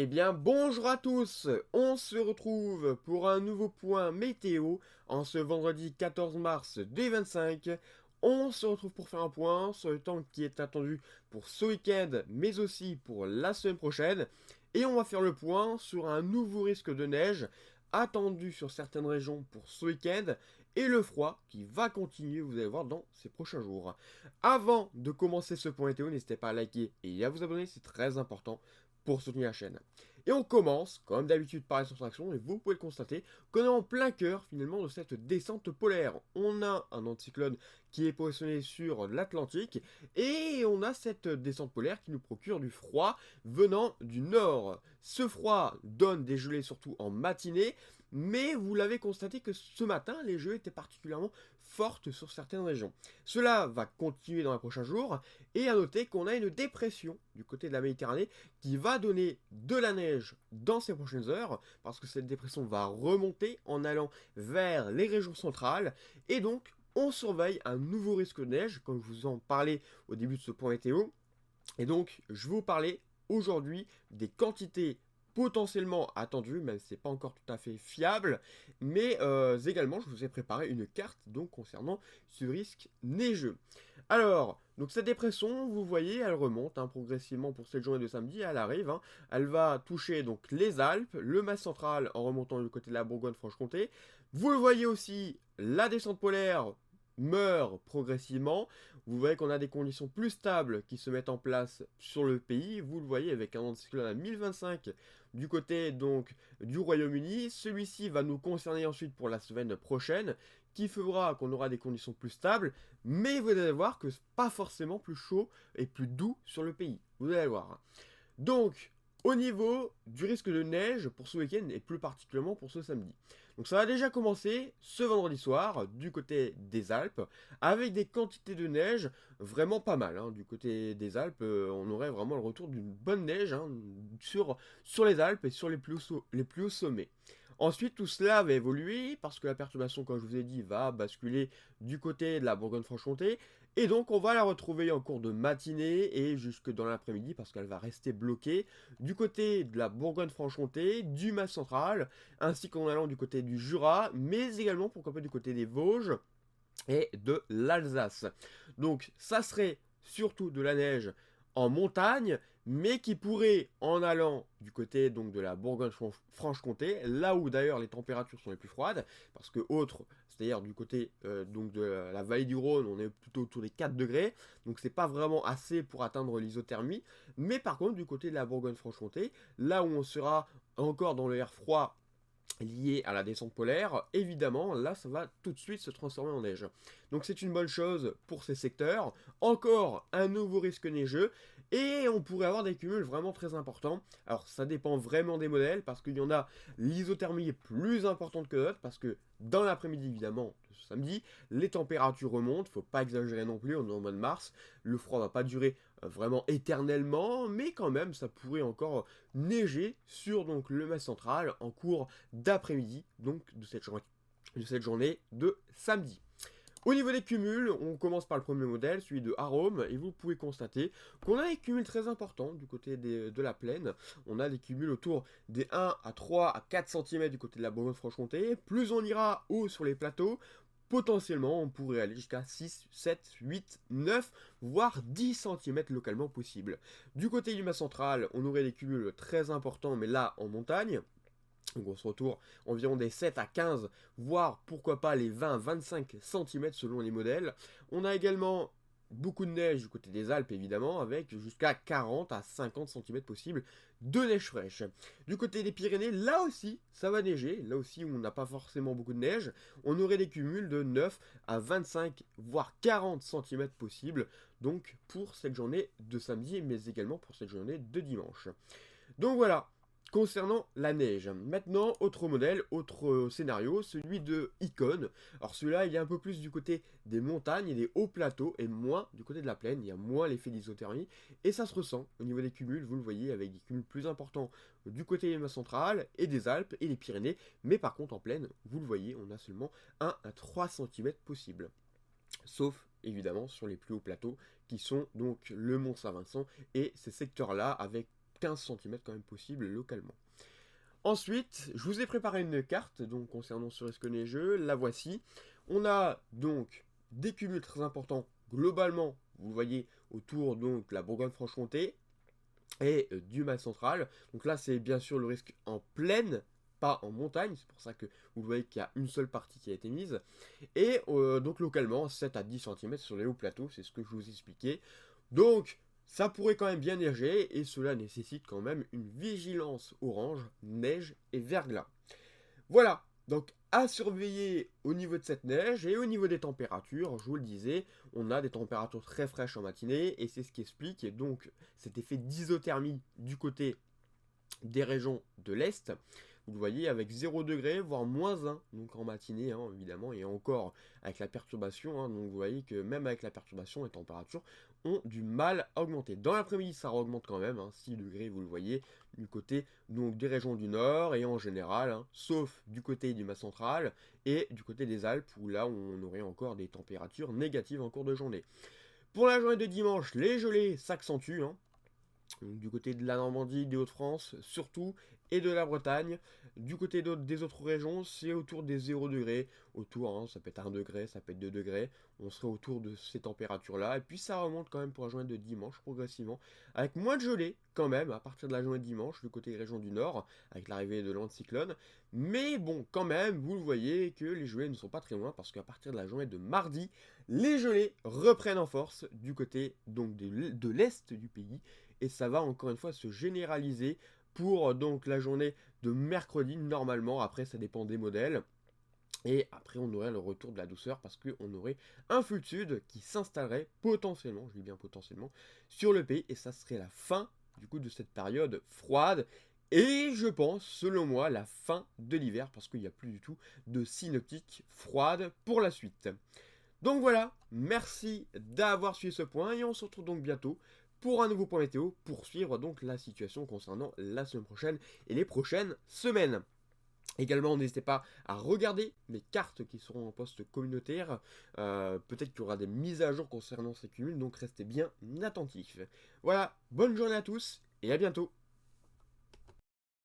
Eh bien, bonjour à tous. On se retrouve pour un nouveau point météo en ce vendredi 14 mars 2025. On se retrouve pour faire un point sur le temps qui est attendu pour ce week-end, mais aussi pour la semaine prochaine. Et on va faire le point sur un nouveau risque de neige attendu sur certaines régions pour ce week-end et le froid qui va continuer, vous allez voir, dans ces prochains jours. Avant de commencer ce point météo, n'hésitez pas à liker et à vous abonner, c'est très important pour soutenir la chaîne. Et on commence, comme d'habitude, par les soustractions, et vous pouvez le constater, qu'on est en plein cœur, finalement, de cette descente polaire. On a un anticyclone qui est positionné sur l'Atlantique, et on a cette descente polaire qui nous procure du froid venant du nord. Ce froid donne des gelées surtout en matinée, mais vous l'avez constaté que ce matin, les gelées étaient particulièrement fortes sur certaines régions. Cela va continuer dans les prochains jours, et à noter qu'on a une dépression du côté de la Méditerranée qui va donner de la neige dans ces prochaines heures, parce que cette dépression va remonter en allant vers les régions centrales, et donc on surveille un nouveau risque de neige, comme je vous en parlais au début de ce point météo, et donc je vais vous parler aujourd'hui des quantités potentiellement attendues, même si ce n'est pas encore tout à fait fiable, mais également je vous ai préparé une carte donc concernant ce risque neigeux. Alors, donc cette dépression, vous voyez, elle remonte progressivement pour cette journée de samedi, elle arrive, elle va toucher donc les Alpes, le Massif central en remontant du côté de la Bourgogne-Franche-Comté. Vous le voyez aussi, la descente polaire meurt progressivement. Vous voyez qu'on a des conditions plus stables qui se mettent en place sur le pays. Vous le voyez avec un anticyclone à 1025 du côté donc du Royaume-Uni. Celui-ci va nous concerner ensuite pour la semaine prochaine, qui fera qu'on aura des conditions plus stables, mais vous allez voir que c'est pas forcément plus chaud et plus doux sur le pays. Vous allez voir. Donc, au niveau du risque de neige pour ce week-end et plus particulièrement pour ce samedi. Donc ça va déjà commencer ce vendredi soir du côté des Alpes avec des quantités de neige vraiment pas mal. Du côté des Alpes, on aurait vraiment le retour d'une bonne neige sur les Alpes et sur les plus hauts sommets. Ensuite, tout cela va évoluer parce que la perturbation, comme je vous ai dit, va basculer du côté de la Bourgogne-Franche-Comté. Et donc, on va la retrouver en cours de matinée et jusque dans l'après-midi parce qu'elle va rester bloquée du côté de la Bourgogne-Franche-Comté, du Massif central, ainsi qu'en allant du côté du Jura, mais également pourquoi pas du côté des Vosges et de l'Alsace. Donc, ça serait surtout de la neige en montagne, mais qui pourrait, en allant du côté donc de la Bourgogne-Franche-Comté, là où d'ailleurs les températures sont les plus froides, parce que autre, c'est-à-dire du côté donc de la vallée du Rhône, on est plutôt autour des 4 degrés, donc c'est pas vraiment assez pour atteindre l'isothermie, mais par contre du côté de la Bourgogne-Franche-Comté, là où on sera encore dans l'air froid lié à la descente polaire, évidemment, là, ça va tout de suite se transformer en neige. Donc c'est une bonne chose pour ces secteurs. Encore un nouveau risque neigeux, et on pourrait avoir des cumuls vraiment très importants. Alors ça dépend vraiment des modèles, parce qu'il y en a, l'isothermie est plus importante que d'autres, parce que dans l'après-midi, évidemment, de ce samedi, les températures remontent, faut pas exagérer non plus, on est au mois de mars, le froid va pas durer vraiment éternellement, mais quand même, ça pourrait encore neiger sur donc le Massif central en cours d'après-midi, donc de cette journée de samedi. Au niveau des cumuls, on commence par le premier modèle, celui de Arome, et vous pouvez constater qu'on a des cumuls très importants du côté de la plaine. On a des cumuls autour des 1 à 3 à 4 cm du côté de la Bourgogne-Franche-Comté. Plus on ira haut sur les plateaux, potentiellement on pourrait aller jusqu'à 6, 7, 8, 9, voire 10 cm localement possible. Du côté du Massif central, on aurait des cumuls très importants, mais là en montagne. Donc on se retrouve environ des 7 à 15, voire pourquoi pas les 20-25 cm selon les modèles. On a également beaucoup de neige du côté des Alpes évidemment, avec jusqu'à 40 à 50 cm possible de neige fraîche. Du côté des Pyrénées, là aussi, ça va neiger. Là aussi, on n'a pas forcément beaucoup de neige. On aurait des cumuls de 9 à 25, voire 40 cm possibles, donc pour cette journée de samedi, mais également pour cette journée de dimanche. Donc voilà, concernant la neige. Maintenant, autre modèle, autre scénario, celui de Icon. Alors celui-là, il est un peu plus du côté des montagnes et des hauts plateaux et moins du côté de la plaine. Il y a moins l'effet d'isothermie et ça se ressent au niveau des cumuls, vous le voyez, avec des cumuls plus importants du côté des Massif central et des Alpes et des Pyrénées. Mais par contre, en plaine, vous le voyez, on a seulement 1 à 3 cm possible. Sauf évidemment sur les plus hauts plateaux qui sont donc le Mont Saint-Vincent et ces secteurs-là avec 15 cm quand même possible localement. Ensuite, je vous ai préparé une carte donc concernant ce risque neigeux, la voici. On a donc des cumuls très importants globalement, vous voyez, autour donc de la Bourgogne-Franche-Comté et du Massif central. Donc là, c'est bien sûr le risque en plaine, pas en montagne, c'est pour ça que vous voyez qu'il y a une seule partie qui a été mise. Et donc localement, 7 à 10 cm sur les hauts plateaux, c'est ce que je vous expliquais. Donc, ça pourrait quand même bien neiger, et cela nécessite quand même une vigilance orange, neige et verglas. Voilà, donc à surveiller au niveau de cette neige et au niveau des températures, je vous le disais, on a des températures très fraîches en matinée, et c'est ce qui explique donc cet effet d'isothermie du côté des régions de l'Est. Vous le voyez avec 0 degré, voire moins 1, donc en matinée, hein, évidemment, et encore avec la perturbation, hein, donc vous voyez que même avec la perturbation, les températures ont du mal à augmenter. Dans l'après-midi, ça augmente quand même, hein, 6 degrés, vous le voyez, du côté donc, des régions du Nord, et en général, hein, sauf du côté du Massif central, et du côté des Alpes, où là, on aurait encore des températures négatives en cours de journée. Pour la journée de dimanche, les gelées s'accentuent, hein, du côté de la Normandie, des Hauts-de-France surtout, et de la Bretagne. Du côté des autres régions, c'est autour des 0 degrés, autour, hein, ça peut être 1 degré, ça peut être 2 degrés, on serait autour de ces températures-là, et puis ça remonte quand même pour la journée de dimanche, progressivement, avec moins de gelée, quand même, à partir de la journée de dimanche, du côté des régions du Nord, avec l'arrivée de l'anticyclone, mais bon, quand même, vous le voyez que les gelées ne sont pas très loin, parce qu'à partir de la journée de mardi, les gelées reprennent en force du côté donc de l'Est du pays, et ça va encore une fois se généraliser pour donc la journée de mercredi normalement. Après, ça dépend des modèles. Et après, on aurait le retour de la douceur parce qu'on aurait un flux de sud qui s'installerait potentiellement, je dis bien potentiellement, sur le pays. Et ça serait la fin du coup de cette période froide. Et je pense, selon moi, la fin de l'hiver parce qu'il n'y a plus du tout de synoptique froide pour la suite. Donc voilà, merci d'avoir suivi ce point et on se retrouve donc bientôt pour un nouveau point météo pour suivre donc la situation concernant la semaine prochaine et les prochaines semaines. Également, n'hésitez pas à regarder les cartes qui seront en poste communautaire. Peut-être qu'il y aura des mises à jour concernant ces cumuls, donc restez bien attentifs. Voilà, bonne journée à tous et à bientôt.